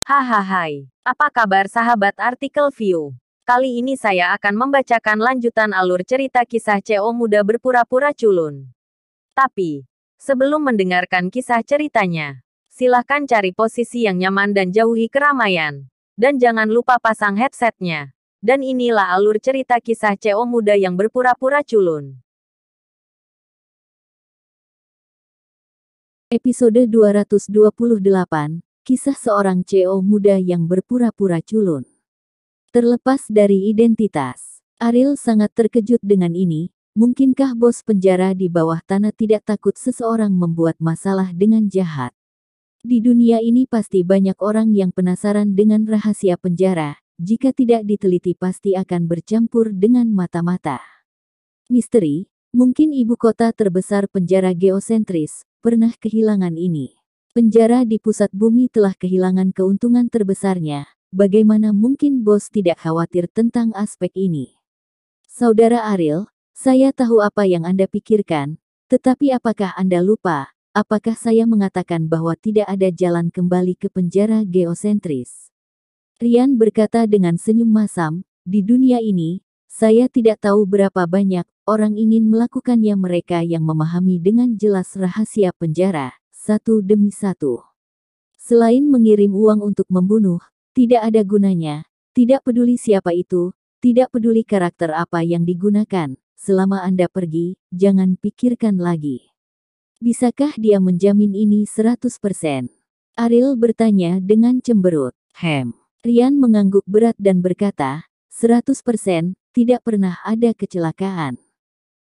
Hahaha, apa kabar sahabat artikel view? Kali ini saya akan membacakan lanjutan alur cerita kisah CO muda berpura-pura culun. Tapi, sebelum mendengarkan kisah ceritanya, silahkan cari posisi yang nyaman dan jauhi keramaian. Dan jangan lupa pasang headsetnya. Dan inilah alur cerita kisah CO muda yang berpura-pura culun. Episode 228, Kisah seorang CEO muda yang berpura-pura culun. Terlepas dari identitas, Ariel sangat terkejut dengan ini. Mungkinkah bos penjara di bawah tanah tidak takut seseorang membuat masalah dengan jahat? Di dunia ini pasti banyak orang yang penasaran dengan rahasia penjara. Jika tidak diteliti pasti akan bercampur dengan mata-mata. Misteri, mungkin ibu kota terbesar penjara geosentris, pernah kehilangan ini. Penjara di pusat bumi telah kehilangan keuntungan terbesarnya. Bagaimana mungkin bos tidak khawatir tentang aspek ini? Saudara Ariel, saya tahu apa yang Anda pikirkan, tetapi apakah Anda lupa? Apakah saya mengatakan bahwa tidak ada jalan kembali ke penjara geosentris? Rian berkata dengan senyum masam, di dunia ini, saya tidak tahu berapa banyak orang ingin melakukannya, mereka yang memahami dengan jelas rahasia penjara. Satu demi satu. Selain mengirim uang untuk membunuh, tidak ada gunanya. Tidak peduli siapa itu, tidak peduli karakter apa yang digunakan. Selama Anda pergi, jangan pikirkan lagi. Bisakah dia menjamin ini 100%? Ariel bertanya dengan cemberut. Rian mengangguk berat dan berkata, 100%, tidak pernah ada kecelakaan.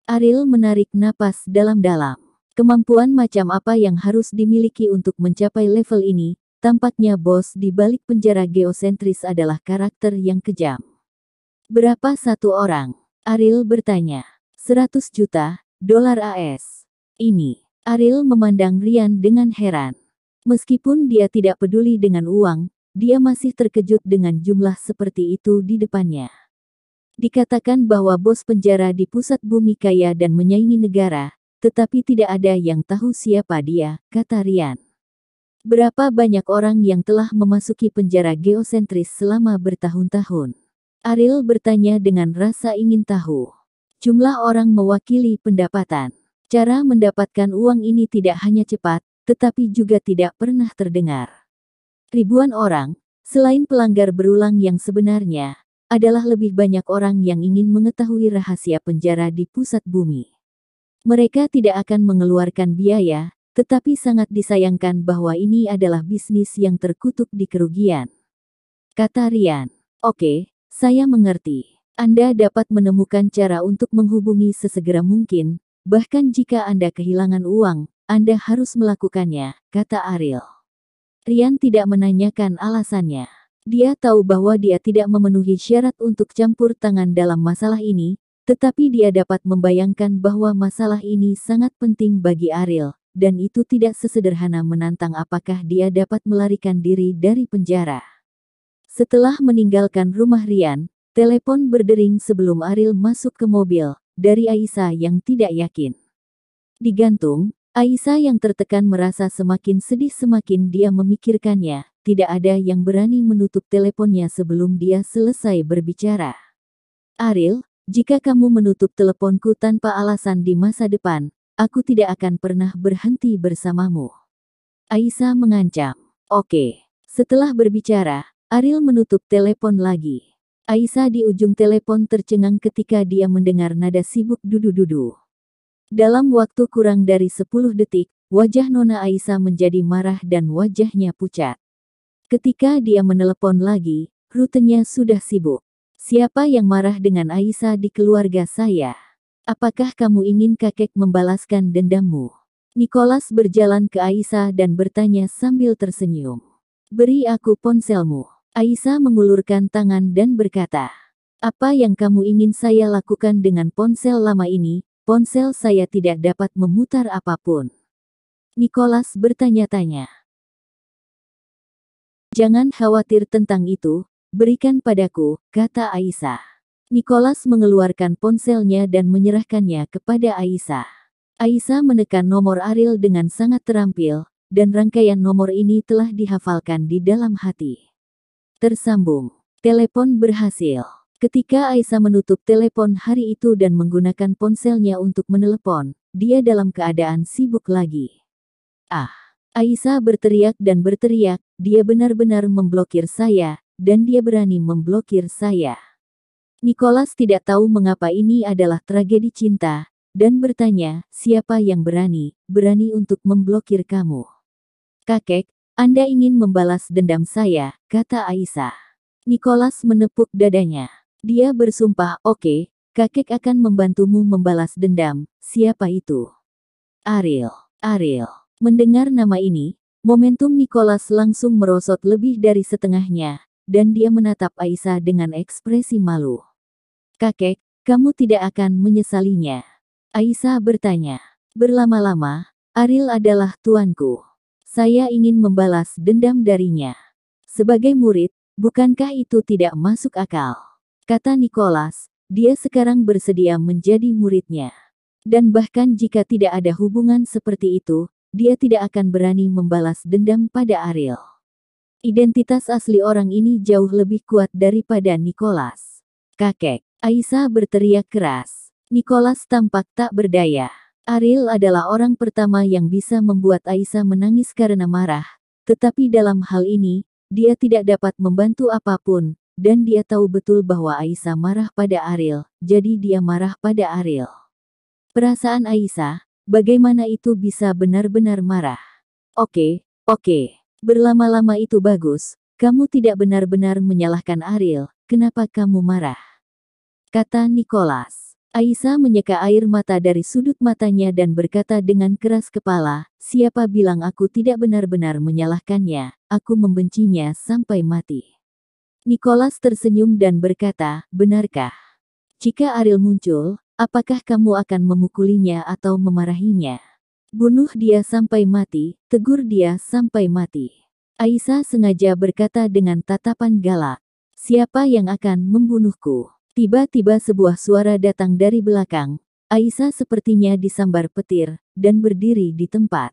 Ariel menarik napas dalam-dalam. Kemampuan macam apa yang harus dimiliki untuk mencapai level ini? Tampaknya bos di balik penjara geosentris adalah karakter yang kejam. Berapa satu orang? Ariel bertanya. 100 juta dolar AS. Ini. Ariel memandang Rian dengan heran. Meskipun dia tidak peduli dengan uang, dia masih terkejut dengan jumlah seperti itu di depannya. Dikatakan bahwa bos penjara di pusat bumi kaya dan menyaingi negara, tetapi tidak ada yang tahu siapa dia, kata Rian. Berapa banyak orang yang telah memasuki penjara geosentris selama bertahun-tahun? Ariel bertanya dengan rasa ingin tahu. Jumlah orang mewakili pendapatan. Cara mendapatkan uang ini tidak hanya cepat, tetapi juga tidak pernah terdengar. Ribuan orang, selain pelanggar berulang yang sebenarnya, adalah lebih banyak orang yang ingin mengetahui rahasia penjara di pusat bumi. Mereka tidak akan mengeluarkan biaya, tetapi sangat disayangkan bahwa ini adalah bisnis yang terkutuk di kerugian. Kata Rian. Oke, saya mengerti. Anda dapat menemukan cara untuk menghubungi sesegera mungkin, bahkan jika Anda kehilangan uang, Anda harus melakukannya, kata Ariel. Rian tidak menanyakan alasannya. Dia tahu bahwa dia tidak memenuhi syarat untuk campur tangan dalam masalah ini, tetapi dia dapat membayangkan bahwa masalah ini sangat penting bagi Ariel, dan itu tidak sesederhana menantang apakah dia dapat melarikan diri dari penjara. Setelah meninggalkan rumah Rian, telepon berdering sebelum Ariel masuk ke mobil, dari Aisyah yang tidak yakin. Digantung, Aisyah yang tertekan merasa semakin sedih semakin dia memikirkannya, tidak ada yang berani menutup teleponnya sebelum dia selesai berbicara. Ariel, jika kamu menutup teleponku tanpa alasan di masa depan, aku tidak akan pernah berhenti bersamamu. Aisyah mengancam. Oke. Setelah berbicara, Ariel menutup telepon lagi. Aisyah di ujung telepon tercengang ketika dia mendengar nada sibuk dudu-dudu. Dalam waktu kurang dari 10 detik, wajah Nona Aisyah menjadi marah dan wajahnya pucat. Ketika dia menelepon lagi, rutenya sudah sibuk. Siapa yang marah dengan Aisyah di keluarga saya? Apakah kamu ingin kakek membalaskan dendammu? Nicholas berjalan ke Aisyah dan bertanya sambil tersenyum. Beri aku ponselmu. Aisyah mengulurkan tangan dan berkata. Apa yang kamu ingin saya lakukan dengan ponsel lama ini? Ponsel saya tidak dapat memutar apapun. Nicholas bertanya-tanya. Jangan khawatir tentang itu. Berikan padaku, kata Aisyah. Nicholas mengeluarkan ponselnya dan menyerahkannya kepada Aisyah. Aisyah menekan nomor Ariel dengan sangat terampil, dan rangkaian nomor ini telah dihafalkan di dalam hati. Tersambung. Telepon berhasil. Ketika Aisyah menutup telepon hari itu dan menggunakan ponselnya untuk menelepon, dia dalam keadaan sibuk lagi. Ah! Aisyah berteriak dan berteriak, dia benar-benar memblokir saya, dan dia berani memblokir saya. Nicholas tidak tahu mengapa ini adalah tragedi cinta, dan bertanya, siapa yang berani untuk memblokir kamu? Kakek, Anda ingin membalas dendam saya, kata Aisyah. Nicholas menepuk dadanya. Dia bersumpah, oke, kakek akan membantumu membalas dendam. Siapa itu? Ariel. Mendengar nama ini, momentum Nicholas langsung merosot lebih dari setengahnya, dan dia menatap Aisyah dengan ekspresi malu. Kakek, kamu tidak akan menyesalinya. Aisyah bertanya. Berlama-lama, Ariel adalah tuanku. Saya ingin membalas dendam darinya. Sebagai murid, bukankah itu tidak masuk akal? Kata Nicholas, dia sekarang bersedia menjadi muridnya. Dan bahkan jika tidak ada hubungan seperti itu, dia tidak akan berani membalas dendam pada Ariel. Identitas asli orang ini jauh lebih kuat daripada Nicholas. Kakek, Aisyah berteriak keras. Nicholas tampak tak berdaya. Ariel adalah orang pertama yang bisa membuat Aisyah menangis karena marah. Tetapi dalam hal ini, dia tidak dapat membantu apapun. Dan dia tahu betul bahwa Aisyah marah pada Ariel, jadi dia marah pada Ariel. Perasaan Aisyah, bagaimana itu bisa benar-benar marah? Oke, berlama-lama itu bagus, kamu tidak benar-benar menyalahkan Ariel, kenapa kamu marah? Kata Nicholas. Aisyah menyeka air mata dari sudut matanya dan berkata dengan keras kepala, siapa bilang aku tidak benar-benar menyalahkannya, aku membencinya sampai mati. Nicholas tersenyum dan berkata, benarkah? Jika Ariel muncul, apakah kamu akan memukulinya atau memarahinya? Bunuh dia sampai mati, tegur dia sampai mati. Aisyah sengaja berkata dengan tatapan galak. Siapa yang akan membunuhku? Tiba-tiba sebuah suara datang dari belakang. Aisyah sepertinya disambar petir, dan berdiri di tempat.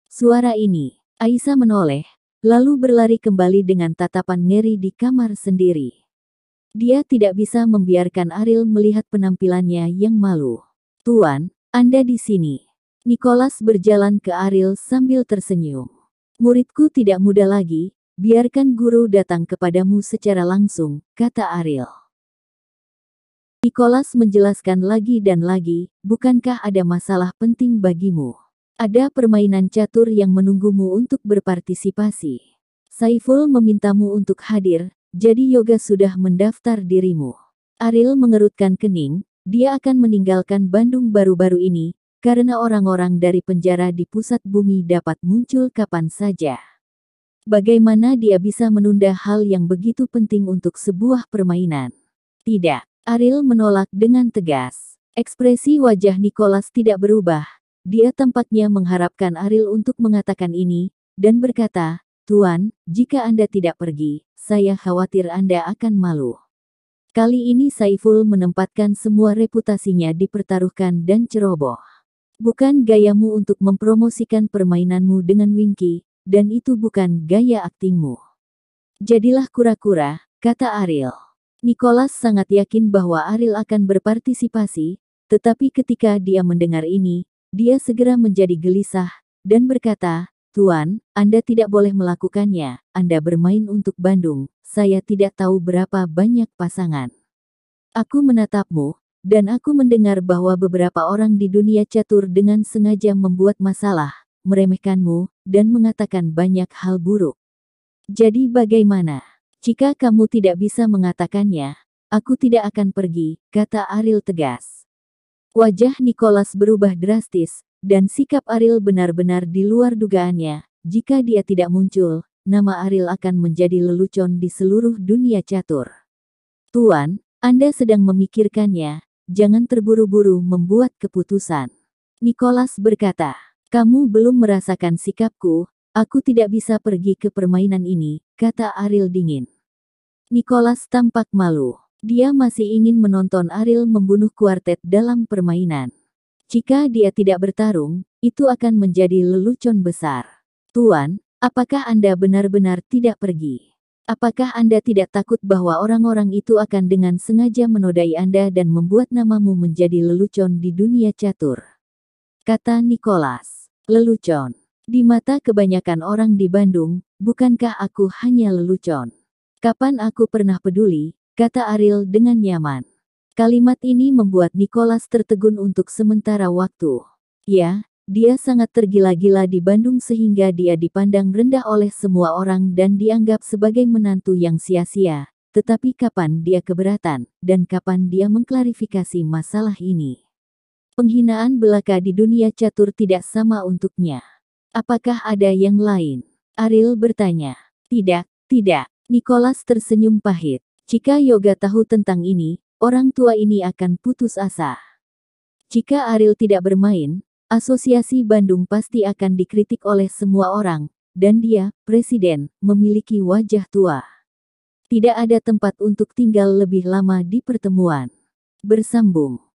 Suara ini, Aisyah menoleh. Lalu berlari kembali dengan tatapan ngeri di kamar sendiri. Dia tidak bisa membiarkan Ariel melihat penampilannya yang malu. Tuan, Anda di sini. Nicholas berjalan ke Ariel sambil tersenyum. Muridku tidak muda lagi, biarkan guru datang kepadamu secara langsung, kata Ariel. Nicholas menjelaskan lagi dan lagi, bukankah ada masalah penting bagimu? Ada permainan catur yang menunggumu untuk berpartisipasi. Saiful memintamu untuk hadir, jadi Yoga sudah mendaftar dirimu. Ariel mengerutkan kening, dia akan meninggalkan Bandung baru-baru ini, karena orang-orang dari penjara di pusat bumi dapat muncul kapan saja. Bagaimana dia bisa menunda hal yang begitu penting untuk sebuah permainan? Tidak, Ariel menolak dengan tegas. Ekspresi wajah Nicholas tidak berubah. Dia tampaknya mengharapkan Ariel untuk mengatakan ini, dan berkata, Tuan, jika Anda tidak pergi, saya khawatir Anda akan malu. Kali ini Saiful menempatkan semua reputasinya dipertaruhkan dan ceroboh. Bukan gayamu untuk mempromosikan permainanmu dengan Winky, dan itu bukan gaya aktingmu. Jadilah kura-kura, kata Ariel. Nicholas sangat yakin bahwa Ariel akan berpartisipasi, tetapi ketika dia mendengar ini, dia segera menjadi gelisah, dan berkata, Tuan, Anda tidak boleh melakukannya, Anda bermain untuk Bandung, saya tidak tahu berapa banyak pasangan. Aku menatapmu, dan aku mendengar bahwa beberapa orang di dunia catur dengan sengaja membuat masalah, meremehkanmu, dan mengatakan banyak hal buruk. Jadi bagaimana? Jika kamu tidak bisa mengatakannya, aku tidak akan pergi, kata Ariel tegas. Wajah Nicholas berubah drastis, dan sikap Ariel benar-benar di luar dugaannya. Jika dia tidak muncul, nama Ariel akan menjadi lelucon di seluruh dunia catur. Tuan, Anda sedang memikirkannya, jangan terburu-buru membuat keputusan. Nicholas berkata, kamu belum merasakan sikapku, aku tidak bisa pergi ke permainan ini, kata Ariel dingin. Nicholas tampak malu. Dia masih ingin menonton Ariel membunuh kuartet dalam permainan. Jika dia tidak bertarung, itu akan menjadi lelucon besar. Tuan, apakah Anda benar-benar tidak pergi? Apakah Anda tidak takut bahwa orang-orang itu akan dengan sengaja menodai Anda dan membuat namamu menjadi lelucon di dunia catur? Kata Nicholas. Lelucon. Di mata kebanyakan orang di Bandung, bukankah aku hanya lelucon? Kapan aku pernah peduli? Kata Ariel dengan nyaman. Kalimat ini membuat Nicholas tertegun untuk sementara waktu. Ya, dia sangat tergila-gila di Bandung sehingga dia dipandang rendah oleh semua orang dan dianggap sebagai menantu yang sia-sia. Tetapi kapan dia keberatan, dan kapan dia mengklarifikasi masalah ini? Penghinaan belaka di dunia catur tidak sama untuknya. Apakah ada yang lain? Ariel bertanya. Tidak, tidak. Nicholas tersenyum pahit. Jika Yoga tahu tentang ini, orang tua ini akan putus asa. Jika Ariel tidak bermain, Asosiasi Bandung pasti akan dikritik oleh semua orang, dan dia, presiden, memiliki wajah tua. Tidak ada tempat untuk tinggal lebih lama di pertemuan. Bersambung.